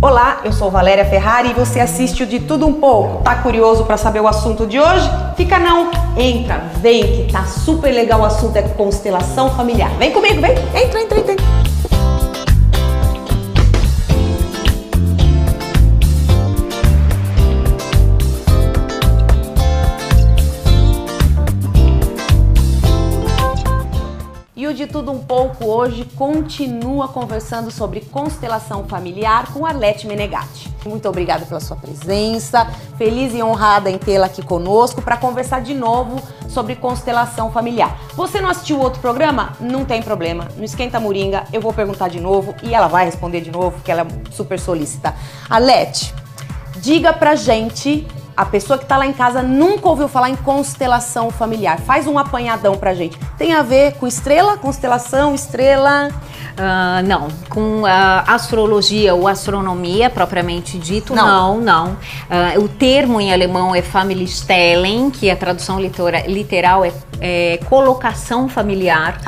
Olá, eu sou Valéria Ferrari e você assiste o De Tudo Um Pouco. Tá curioso para saber o assunto de hoje? Fica não, entra, vem que tá super legal o assunto, é constelação familiar. Vem comigo, vem, entra. E o De Tudo Um Pouco hoje continua conversando sobre constelação familiar com Arlete Menegatti. Muito obrigada pela sua presença, feliz e honrada em tê-la aqui conosco para conversar de novo sobre constelação familiar. Você não assistiu o outro programa? Não tem problema, não esquenta a moringa, eu vou perguntar de novo e ela vai responder de novo, porque ela é super solícita. Arlete, diga pra gente... A pessoa que está lá em casa nunca ouviu falar em constelação familiar. Faz um apanhadão pra gente. Tem a ver com estrela, constelação, estrela? Não, com astrologia ou astronomia propriamente dito, não. O termo em alemão é Familienstellung, que a tradução literal é colocação familiar.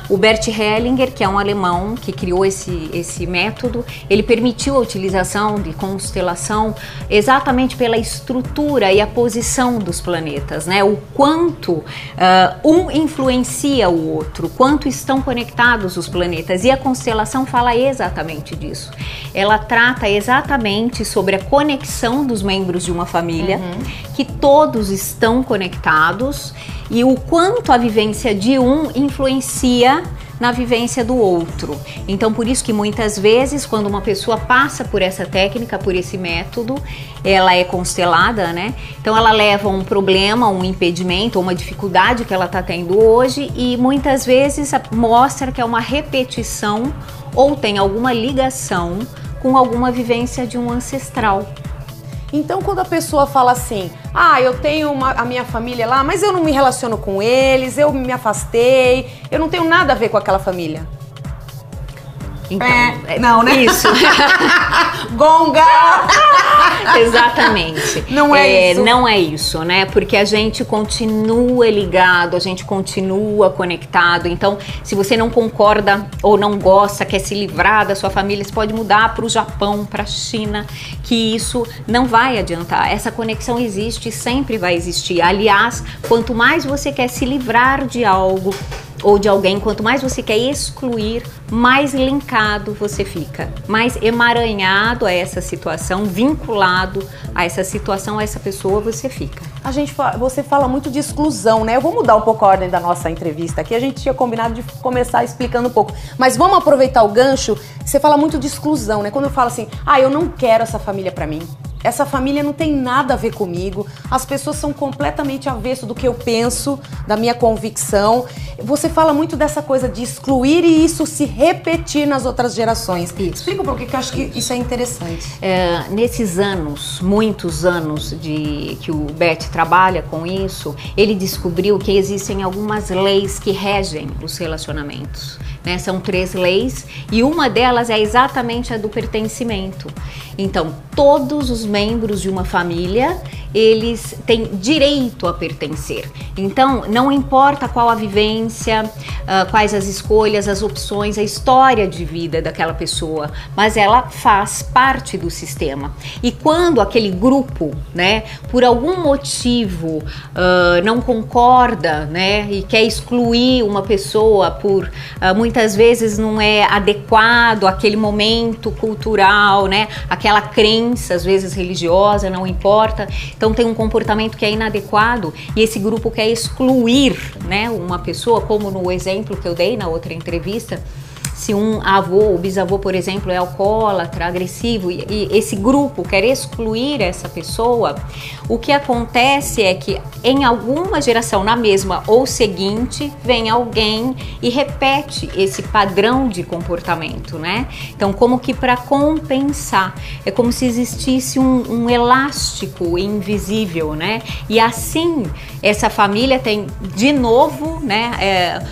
O Bert Hellinger, que é um alemão que criou esse método, ele permitiu a utilização de constelação exatamente pela estrutura e a posição dos planetas, né? O quanto um influencia o outro, quanto estão conectados os planetas. E a constelação fala exatamente disso. Ela trata exatamente sobre a conexão dos membros de uma família, que todos estão conectados e o quanto a vivência de um influencia na vivência do outro. Então, por isso que muitas vezes, quando uma pessoa passa por essa técnica, por esse método, ela é constelada, né? Então, ela leva um problema, um impedimento, uma dificuldade que ela está tendo hoje e muitas vezes mostra que é uma repetição ou tem alguma ligação com alguma vivência de um ancestral. Então, quando a pessoa fala assim, eu tenho a minha família lá, mas eu não me relaciono com eles, eu me afastei, eu não tenho nada a ver com aquela família. Então, não, né? Isso. Gonga! Exatamente. Não é isso. Não é isso, né? Porque a gente continua ligado, a gente continua conectado. Então, se você não concorda ou não gosta, quer se livrar da sua família, você pode mudar para o Japão, para a China, que isso não vai adiantar. Essa conexão existe e sempre vai existir. Aliás, quanto mais você quer se livrar de algo ou de alguém, quanto mais você quer excluir, mais linkado você fica, mais emaranhado a essa situação, vinculado a essa situação, a essa pessoa você fica. Você fala muito de exclusão, né? Eu vou mudar um pouco a ordem da nossa entrevista aqui, a gente tinha combinado de começar explicando um pouco, mas vamos aproveitar o gancho, você fala muito de exclusão, né? Quando eu falo assim, eu não quero essa família pra mim, essa família não tem nada a ver comigo, as pessoas são completamente avesso do que eu penso, da minha convicção. Você fala muito dessa coisa de excluir e isso se repetir nas outras gerações. Explica um pouquinho, que eu acho que isso é interessante. Nesses anos, muitos anos que o Bert trabalha com isso, ele descobriu que existem algumas leis que regem os relacionamentos. Né? São 3 leis e uma delas é exatamente a do pertencimento. Então, todos os membros de uma família, eles têm direito a pertencer. Então, não importa qual a vivência, quais as escolhas, as opções, a história de vida daquela pessoa, mas ela faz parte do sistema. E quando aquele grupo, né, por algum motivo não concorda, né, e quer excluir uma pessoa por muitas vezes não é adequado àquele momento cultural, né, aquela crença, às vezes religiosa, não importa. Então tem um comportamento que é inadequado e esse grupo quer excluir, né, uma pessoa, como no exemplo que eu dei na outra entrevista. Se um avô ou bisavô, por exemplo, é alcoólatra, agressivo e esse grupo quer excluir essa pessoa, o que acontece é que em alguma geração, na mesma ou seguinte, vem alguém e repete esse padrão de comportamento, né? Então, como que para compensar, é como se existisse um elástico invisível, né? E assim, essa família tem de novo, né?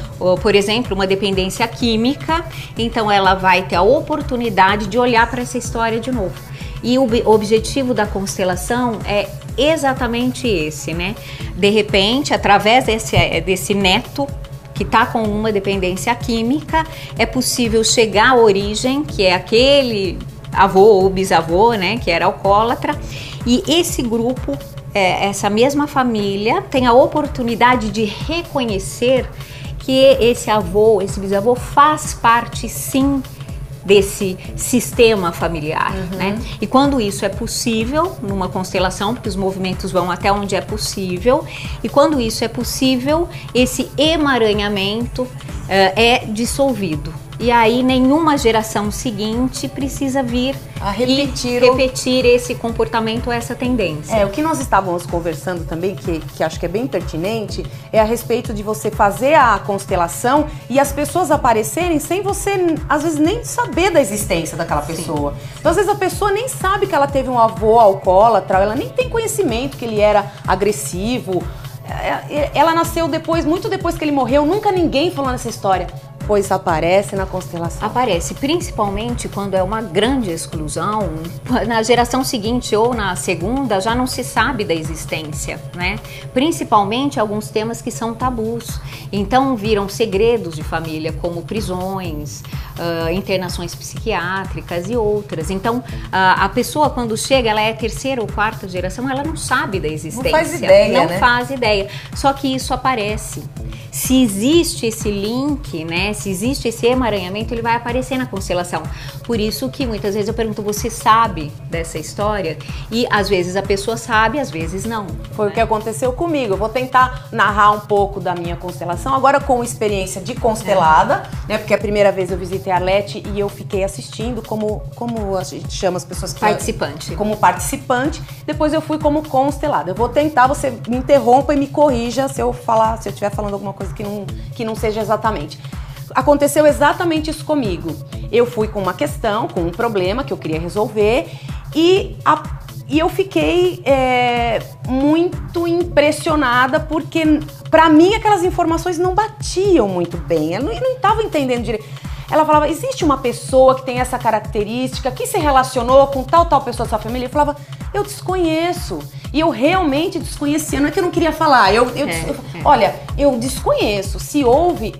Por exemplo, uma dependência química, então ela vai ter a oportunidade de olhar para essa história de novo. E o objetivo da constelação é exatamente esse, né? De repente, através desse neto que está com uma dependência química, é possível chegar à origem, que é aquele avô ou bisavô, né, que era alcoólatra, e esse grupo, essa mesma família, tem a oportunidade de reconhecer que esse avô, esse bisavô faz parte, sim, desse sistema familiar, né? E quando isso é possível, numa constelação, porque os movimentos vão até onde é possível, e quando isso é possível, esse emaranhamento é dissolvido. E aí nenhuma geração seguinte precisa vir a repetir esse comportamento, essa tendência. O que nós estávamos conversando também, que acho que é bem pertinente, é a respeito de você fazer a constelação e as pessoas aparecerem sem você, às vezes, nem saber da existência daquela pessoa. Sim. Então, às vezes, a pessoa nem sabe que ela teve um avô alcoólatra, ela nem tem conhecimento que ele era agressivo. Ela nasceu depois, muito depois que ele morreu, nunca ninguém falou nessa história. Pois aparece na constelação. Aparece, principalmente quando é uma grande exclusão. Na geração seguinte ou na segunda já não se sabe da existência, né? Principalmente alguns temas que são tabus. Então viram segredos de família, como prisões, internações psiquiátricas e outras. Então a pessoa, quando chega, ela é terceira ou quarta geração, ela não sabe da existência. Não faz ideia, Não faz ideia. Só que isso aparece. Se existe esse link, né? Se existe esse emaranhamento, ele vai aparecer na constelação. Por isso que muitas vezes eu pergunto, você sabe dessa história? E às vezes a pessoa sabe, às vezes não. Foi o que aconteceu comigo. Eu vou tentar narrar um pouco da minha constelação, agora com experiência de constelada, né? Porque a primeira vez eu visitei a Arlete e eu fiquei assistindo como a gente chama as pessoas que... Participante. Como participante. Depois eu fui como constelada. Eu vou tentar, você me interrompa e me corrija se eu estiver falando alguma coisa que não seja exatamente. Aconteceu exatamente isso comigo. Eu fui com uma questão, com um problema que eu queria resolver e eu fiquei muito impressionada porque, pra mim, aquelas informações não batiam muito bem. Eu não estava entendendo direito. Ela falava, existe uma pessoa que tem essa característica, que se relacionou com tal pessoa da sua família? Eu falava, eu desconheço. E eu realmente desconhecia, não é que eu não queria falar. Olha, eu desconheço. Se houve,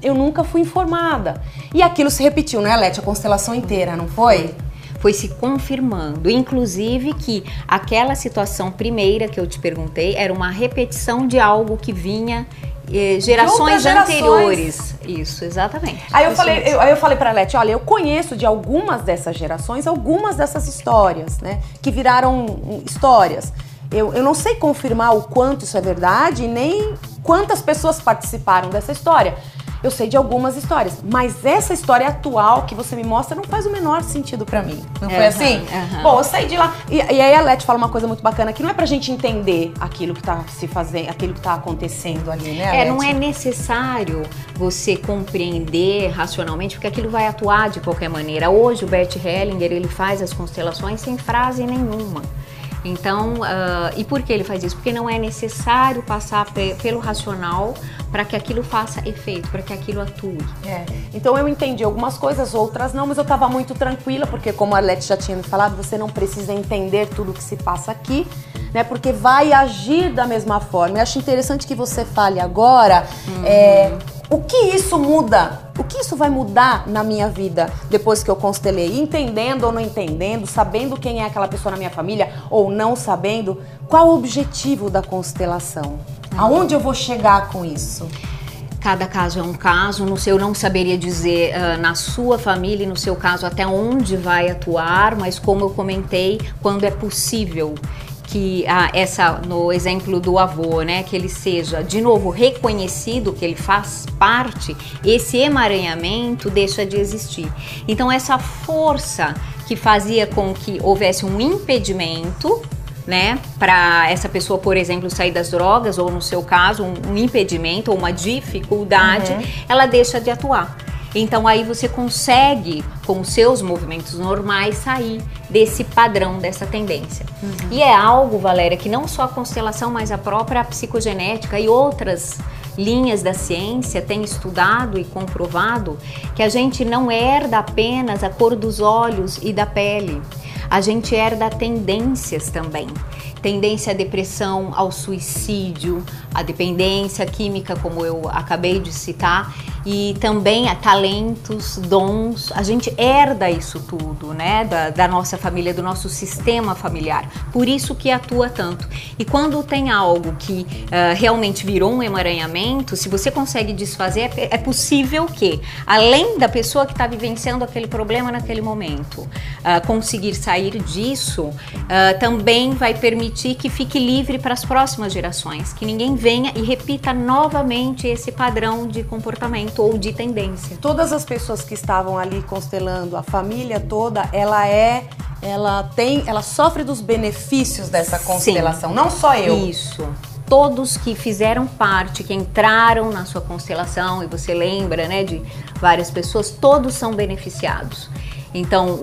eu nunca fui informada. E aquilo se repetiu, né, Leti? A constelação inteira, não foi? Foi se confirmando, inclusive que aquela situação primeira que eu te perguntei era uma repetição de algo que vinha gerações anteriores. Isso, exatamente. Aí eu falei pra Leti, olha, eu conheço de algumas dessas gerações, algumas dessas histórias, né, que viraram histórias. Eu não sei confirmar o quanto isso é verdade, nem quantas pessoas participaram dessa história. Eu sei de algumas histórias, mas essa história atual que você me mostra não faz o menor sentido pra mim. Não foi assim? Bom, eu saí de lá. E aí a Leti fala uma coisa muito bacana, que não é pra gente entender aquilo que tá se fazendo, aquilo que tá acontecendo ali, né, Leti? Não é necessário você compreender racionalmente, porque aquilo vai atuar de qualquer maneira. Hoje o Bert Hellinger, ele faz as constelações sem frase nenhuma. Então, e por que ele faz isso? Porque não é necessário passar pelo racional para que aquilo faça efeito, para que aquilo atue. Então eu entendi algumas coisas, outras não, mas eu estava muito tranquila, porque como a Arlete já tinha me falado, você não precisa entender tudo que se passa aqui, né? Porque vai agir da mesma forma. Eu acho interessante que você fale agora, o que isso muda? O que isso vai mudar na minha vida depois que eu constelei? Entendendo ou não entendendo, sabendo quem é aquela pessoa na minha família ou não sabendo, qual o objetivo da constelação? Aonde eu vou chegar com isso? Cada caso é um caso, no seu eu não saberia dizer na sua família e no seu caso até onde vai atuar, mas como eu comentei, quando é possível que no exemplo do avô, né, que ele seja de novo reconhecido, que ele faz parte, esse emaranhamento deixa de existir. Então essa força que fazia com que houvesse um impedimento, né, para essa pessoa, por exemplo, sair das drogas, ou no seu caso, um impedimento ou uma dificuldade, ela deixa de atuar. Então aí você consegue, com os seus movimentos normais, sair desse padrão, dessa tendência. E é algo, Valéria, que não só a constelação, mas a própria psicogenética e outras linhas da ciência têm estudado e comprovado que a gente não herda apenas a cor dos olhos e da pele. A gente herda tendências também. tendência à depressão, ao suicídio, à dependência química, como eu acabei de citar, e também a talentos, dons. A gente herda isso tudo, né, da nossa família, do nosso sistema familiar. Por isso que atua tanto. E quando tem algo que realmente virou um emaranhamento, se você consegue desfazer, é possível que, além da pessoa que está vivenciando aquele problema naquele momento, conseguir sair disso, também vai permitir que fique livre para as próximas gerações, que ninguém venha e repita novamente esse padrão de comportamento ou de tendência. Todas as pessoas que estavam ali constelando, a família toda, ela sofre dos benefícios dessa constelação, sim, não só eu. Isso. Todos que fizeram parte, que entraram na sua constelação, e você lembra, né, de várias pessoas, todos são beneficiados. Então,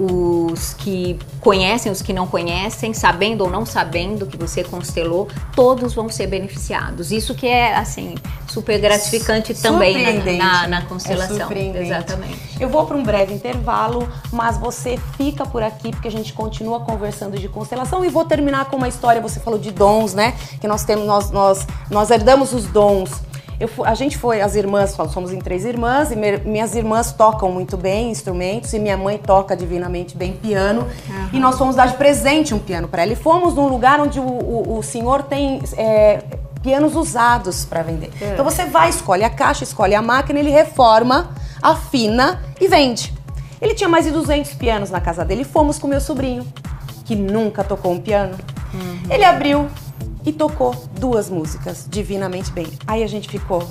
os que conhecem, os que não conhecem, sabendo ou não sabendo que você constelou, todos vão ser beneficiados. Isso que é, assim, super gratificante também na constelação. É surpreendente. Exatamente. Eu vou para um breve intervalo, mas você fica por aqui porque a gente continua conversando de constelação e vou terminar com uma história. Você falou de dons, né? Que nós herdamos os dons. As irmãs, somos em 3 irmãs, e minhas irmãs tocam muito bem instrumentos, e minha mãe toca divinamente bem piano, uhum. E nós fomos dar de presente um piano para ela. E fomos num lugar onde o senhor tem pianos usados para vender. Uhum. Então você vai, escolhe a caixa, escolhe a máquina, ele reforma, afina e vende. Ele tinha mais de 200 pianos na casa dele, e fomos com meu sobrinho, que nunca tocou um piano. Uhum. Ele abriu e tocou 2 músicas divinamente bem. Aí a gente ficou,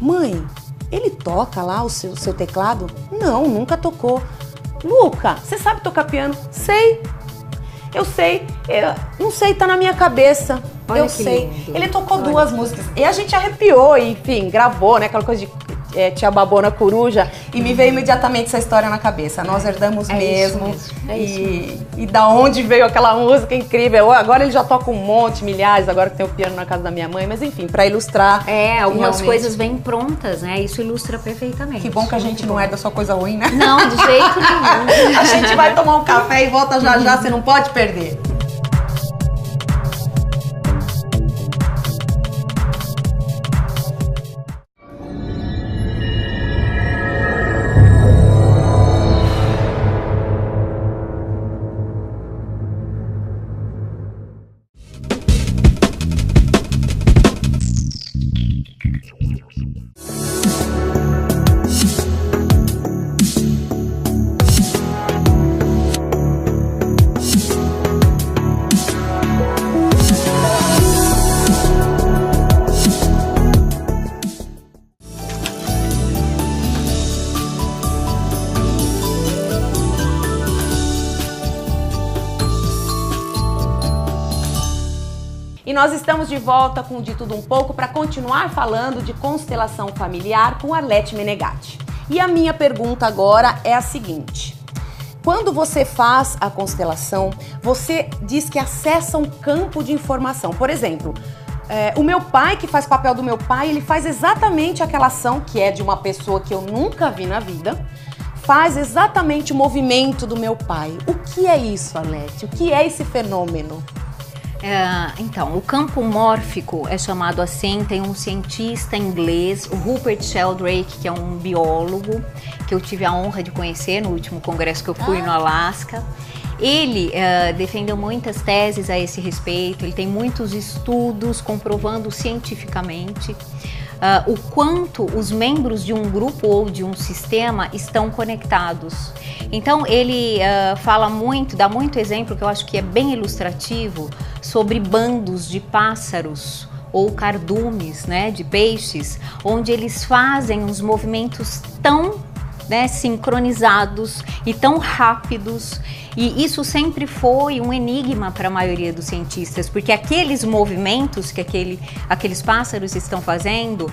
mãe, ele toca lá o seu teclado? Não, nunca tocou. Luca, você sabe tocar piano? Sei. Eu sei. Não sei, tá na minha cabeça. Olha, eu sei. Lindo. Ele tocou 2 músicas. E a gente arrepiou, enfim, gravou, né? Aquela coisa de Tia Babona Coruja. E me veio imediatamente essa história na cabeça. Nós herdamos mesmo. E da onde veio aquela música incrível. Agora ele já toca um monte, milhares, agora que tem o piano na casa da minha mãe. Mas enfim, para ilustrar. Algumas coisas vêm prontas, né? Isso ilustra perfeitamente. Que bom que a gente não herda só coisa ruim, né? Não, de jeito nenhum. A gente vai tomar um café e volta já já, você não pode perder. E nós estamos de volta com o De Tudo Um Pouco para continuar falando de constelação familiar com Arlete Menegatti. E a minha pergunta agora é a seguinte: quando você faz a constelação, você diz que acessa um campo de informação. Por exemplo, o meu pai, que faz papel do meu pai, ele faz exatamente aquela ação que é de uma pessoa que eu nunca vi na vida, faz exatamente o movimento do meu pai. O que é isso, Arlete? O que é esse fenômeno? Então, o campo mórfico é chamado assim, tem um cientista inglês, o Rupert Sheldrake, que é um biólogo, que eu tive a honra de conhecer no último congresso que eu fui no Alasca. Ele defendeu muitas teses a esse respeito, ele tem muitos estudos comprovando cientificamente o quanto os membros de um grupo ou de um sistema estão conectados. Então ele dá muito exemplo, que eu acho que é bem ilustrativo, sobre bandos de pássaros ou cardumes, né, de peixes, onde eles fazem uns movimentos tão sincronizados e tão rápidos, e isso sempre foi um enigma para a maioria dos cientistas, porque aqueles movimentos que aqueles pássaros estão fazendo,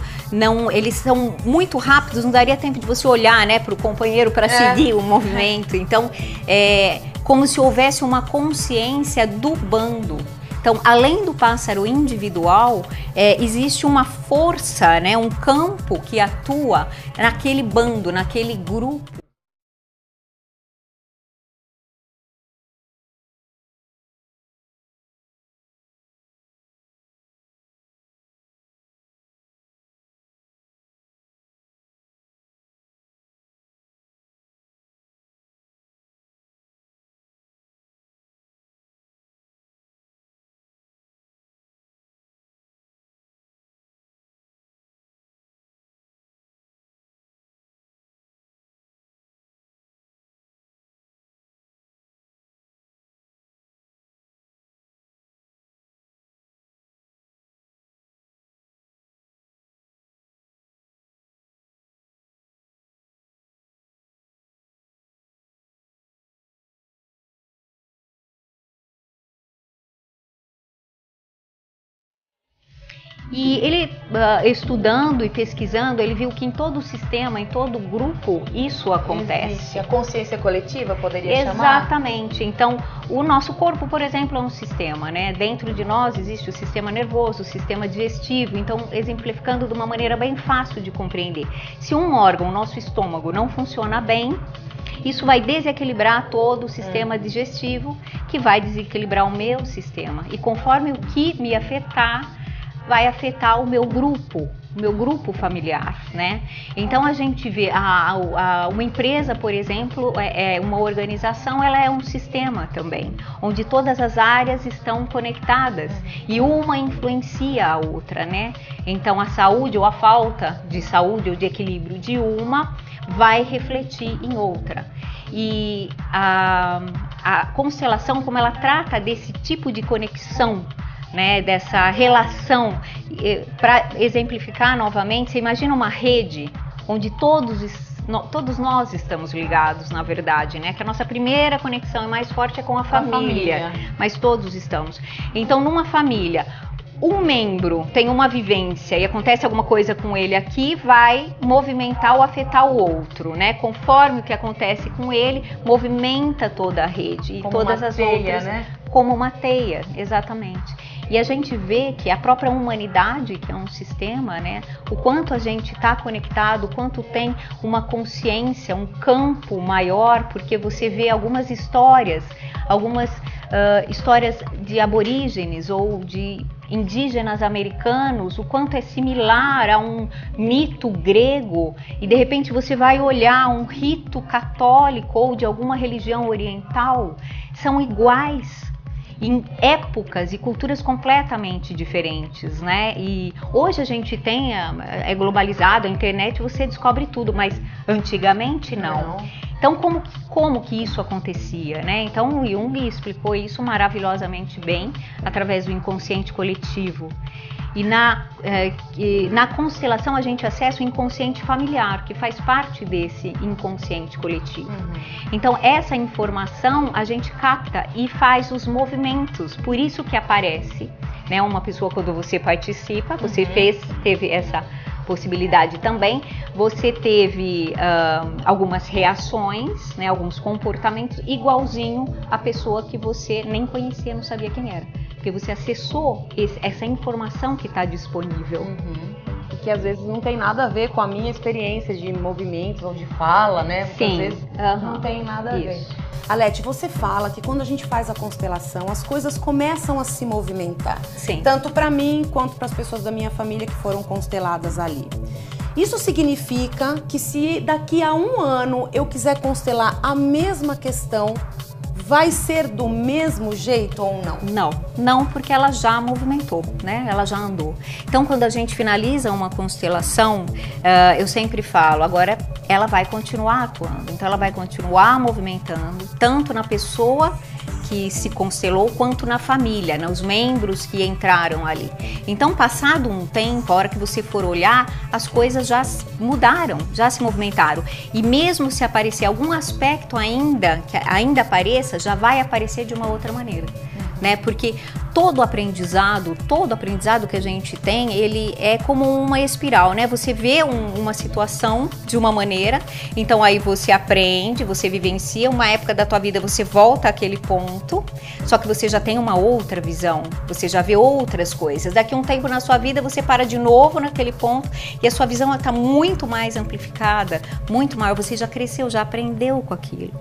eles são muito rápidos, não daria tempo de você olhar, né, para o companheiro para seguir o movimento. Então é como se houvesse uma consciência do bando. Então, além do pássaro individual, existe uma força, né, um campo que atua naquele bando, naquele grupo. E ele, estudando e pesquisando, ele viu que em todo o sistema, em todo grupo, isso acontece. Existe. A consciência coletiva poderia chamar? Exatamente. Então, o nosso corpo, por exemplo, é um sistema, né? Dentro de nós existe o sistema nervoso, o sistema digestivo. Então, exemplificando de uma maneira bem fácil de compreender. Se um órgão, o nosso estômago, não funciona bem, isso vai desequilibrar todo o sistema digestivo, que vai desequilibrar o meu sistema. E conforme o que me afetar, vai afetar o meu grupo familiar, né? Então a gente vê uma empresa, por exemplo, uma organização, ela é um sistema também, onde todas as áreas estão conectadas e uma influencia a outra, né? Então a saúde ou a falta de saúde ou de equilíbrio de uma vai refletir em outra. E a constelação, como ela trata desse tipo de conexão, né, dessa relação, para exemplificar novamente, você imagina uma rede onde todos nós estamos ligados, na verdade, né? Que a nossa primeira conexão e mais forte é com a família, mas todos estamos. Então, numa família, um membro tem uma vivência e acontece alguma coisa com ele aqui, vai movimentar ou afetar o outro, né? Conforme o que acontece com ele, movimenta toda a rede e como todas uma as teia, outras, né? Como uma teia, exatamente. E a gente vê que a própria humanidade, que é um sistema, né? O quanto a gente está conectado, o quanto tem uma consciência, um campo maior, porque você vê algumas histórias de aborígenes ou de indígenas americanos, o quanto é similar a um mito grego, e de repente você vai olhar um rito católico ou de alguma religião oriental, são iguais em épocas e culturas completamente diferentes, né? E hoje a gente é globalizado, a internet, você descobre tudo, mas antigamente não. Então, como que isso acontecia, né? Então, o Jung explicou isso maravilhosamente bem através do inconsciente coletivo. E na constelação a gente acessa o inconsciente familiar, que faz parte desse inconsciente coletivo. Então, essa informação a gente capta e faz os movimentos, por isso que aparece, né? Uma pessoa, quando você participa, você teve essa possibilidade também, você teve algumas reações, né, alguns comportamentos igualzinho à pessoa que você nem conhecia, não sabia quem era, porque você acessou essa informação que está disponível. E que às vezes não tem nada a ver com a minha experiência de movimentos ou de fala, né? Porque às vezes não tem nada a ver. Alete, você fala que quando a gente faz a constelação, as coisas começam a se movimentar. Sim. Tanto para mim, quanto para as pessoas da minha família que foram consteladas ali. Isso significa que se daqui a 1 ano eu quiser constelar a mesma questão, vai ser do mesmo jeito ou não? Não, porque ela já movimentou, né? Ela já andou. Então, quando a gente finaliza uma constelação, eu sempre falo, agora ela vai continuar atuando. Então, ela vai continuar movimentando, tanto na pessoa que se constelou, quanto na família, nos membros que entraram ali. Então, passado um tempo, a hora que você for olhar, as coisas já mudaram, já se movimentaram. E mesmo se aparecer algum aspecto que ainda apareça, já vai aparecer de uma outra maneira, né? Porque todo aprendizado que a gente tem, ele é como uma espiral, né? Você vê uma situação de uma maneira, então aí você aprende, você vivencia, uma época da tua vida você volta àquele ponto, só que você já tem uma outra visão, você já vê outras coisas. Daqui a um tempo na sua vida você para de novo naquele ponto e a sua visão está muito mais amplificada, muito maior, você já cresceu, já aprendeu com aquilo.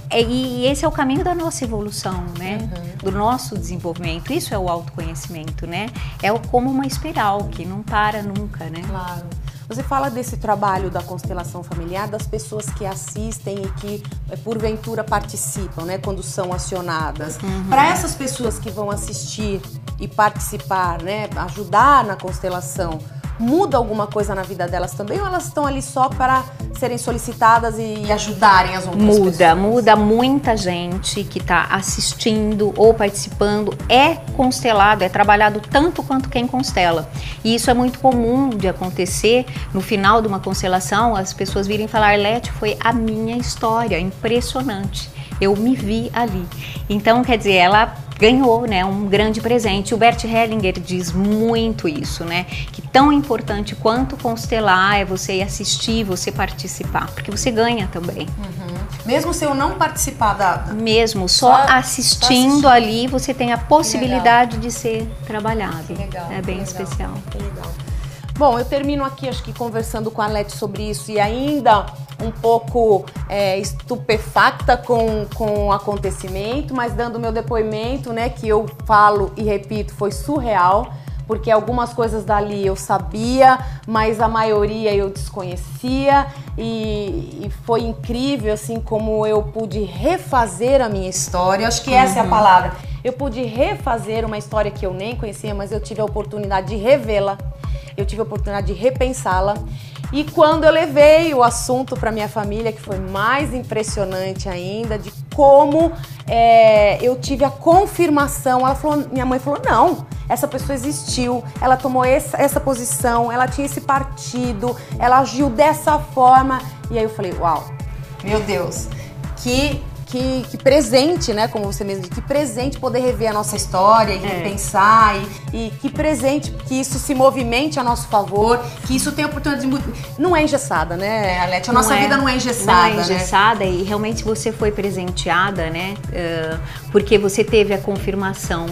E esse é o caminho da nossa evolução, né? Do nosso desenvolvimento. Isso é o autoconhecimento, né? É como uma espiral que não para nunca, né? Claro. Você fala desse trabalho da constelação familiar, das pessoas que assistem e que, porventura, participam, né? Quando são acionadas. Para essas pessoas que vão assistir e participar, né? Ajudar na constelação, muda alguma coisa na vida delas também, ou elas estão ali só para serem solicitadas e ajudarem as outras pessoas? Muda muita gente que está assistindo ou participando, é constelado, é trabalhado tanto quanto quem constela. E isso é muito comum de acontecer no final de uma constelação, as pessoas virem falar, Arlete, foi a minha história, impressionante. Eu me vi ali. Então, quer dizer, ela ganhou, né, um grande presente. O Bert Hellinger diz muito isso, né, que tão importante quanto constelar é você assistir, você participar, porque você ganha também. Mesmo se eu não participar Mesmo, só assistindo ali, você tem a possibilidade de ser trabalhado. Que legal, é bem especial. Que legal. Bom, eu termino aqui, acho que conversando com a Leti sobre isso e ainda um pouco estupefacta com o acontecimento, mas dando meu depoimento, né, que eu falo e repito, foi surreal, porque algumas coisas dali eu sabia, mas a maioria eu desconhecia e foi incrível, assim, como eu pude refazer a minha história, acho que essa é a palavra. Eu pude refazer uma história que eu nem conhecia, mas eu tive a oportunidade de revê-la. Eu tive a oportunidade de repensá-la. E quando eu levei o assunto para minha família, que foi mais impressionante ainda, de como eu tive a confirmação, minha mãe falou, não, essa pessoa existiu, ela tomou essa posição, ela tinha esse partido, ela agiu dessa forma. E aí eu falei, uau, meu Deus, que presente, né, como você mesmo disse, que presente poder rever a nossa história e repensar e que presente que isso se movimente a nosso favor, que isso tenha oportunidade de... Não é engessada, né, Alete? A nossa vida não é engessada, não é engessada, né? E realmente você foi presenteada, né, porque você teve a confirmação.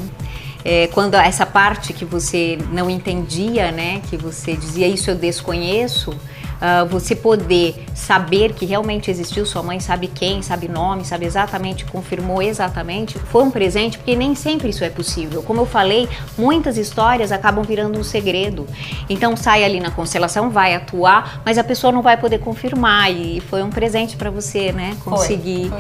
Quando essa parte que você não entendia, né, que você dizia isso eu desconheço, você poder saber que realmente existiu, sua mãe sabe quem, sabe nome, sabe exatamente, confirmou exatamente, foi um presente, porque nem sempre isso é possível. Como eu falei, muitas histórias acabam virando um segredo. Então sai ali na constelação, vai atuar, mas a pessoa não vai poder confirmar, e foi um presente para você, né, conseguir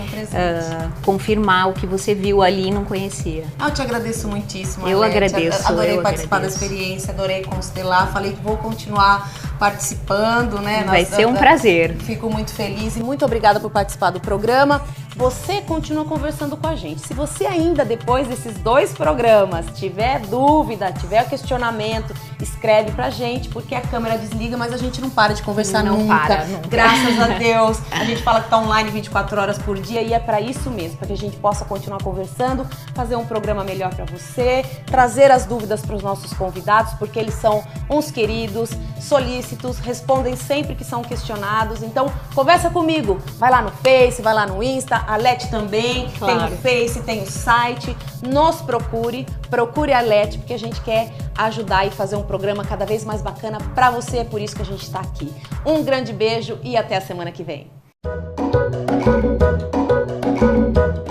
confirmar o que você viu ali e não conhecia. Eu te agradeço muitíssimo, Eu Alete. agradeço. Adorei participar da experiência, adorei constelar, falei que vou continuar participando, né? Vai ser um prazer. Fico muito feliz e muito obrigada por participar do programa. Você continua conversando com a gente. Se você ainda, depois desses 2 programas, tiver dúvida, tiver questionamento, escreve pra gente, porque a câmera desliga, mas a gente não para de conversar nunca. Graças a Deus. A gente fala que tá online 24 horas por dia e é pra isso mesmo, para que a gente possa continuar conversando, fazer um programa melhor pra você, trazer as dúvidas pros nossos convidados, porque eles são uns queridos, solícitos, respondem sempre que são questionados. Então, conversa comigo. Vai lá no Face, vai lá no Insta, a Leti também, claro. Tem o Face, tem o site. Nos procure a Leti, porque a gente quer ajudar e fazer um programa cada vez mais bacana pra você. É por isso que a gente está aqui. Um grande beijo e até a semana que vem.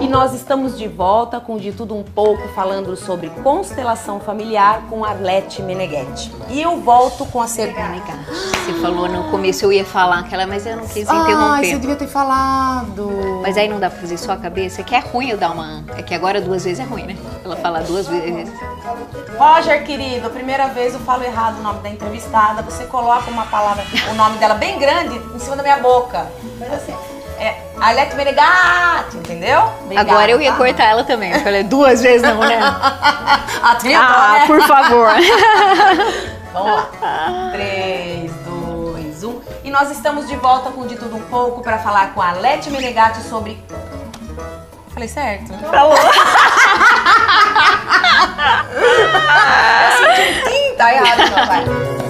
E nós estamos de volta com De Tudo Um Pouco, falando sobre constelação familiar com Arlete Meneghetti. E eu volto com a certeza. Você falou no começo, eu ia falar aquela, mas eu não quis interromper. Ai, você devia ter falado. Mas aí não dá pra fazer só a cabeça, que é ruim eu dar uma... É que agora 2 vezes é ruim, né? Ela fala 2 vezes. Roger, querido, a primeira vez eu falo errado o nome da entrevistada, você coloca uma palavra, o nome dela bem grande, em cima da minha boca. Assim. Arlete Meneghetti, entendeu? Obrigada, agora eu ia cortar ela também. Eu falei 2 vezes não, né? Né? Por favor. Vamos lá. 3, 2, 1. E nós estamos de volta com De Tudo Um Pouco para falar com a Arlete Meneghetti sobre... Falei certo? Falou. Eu senti um tim, tá errado, não, vai.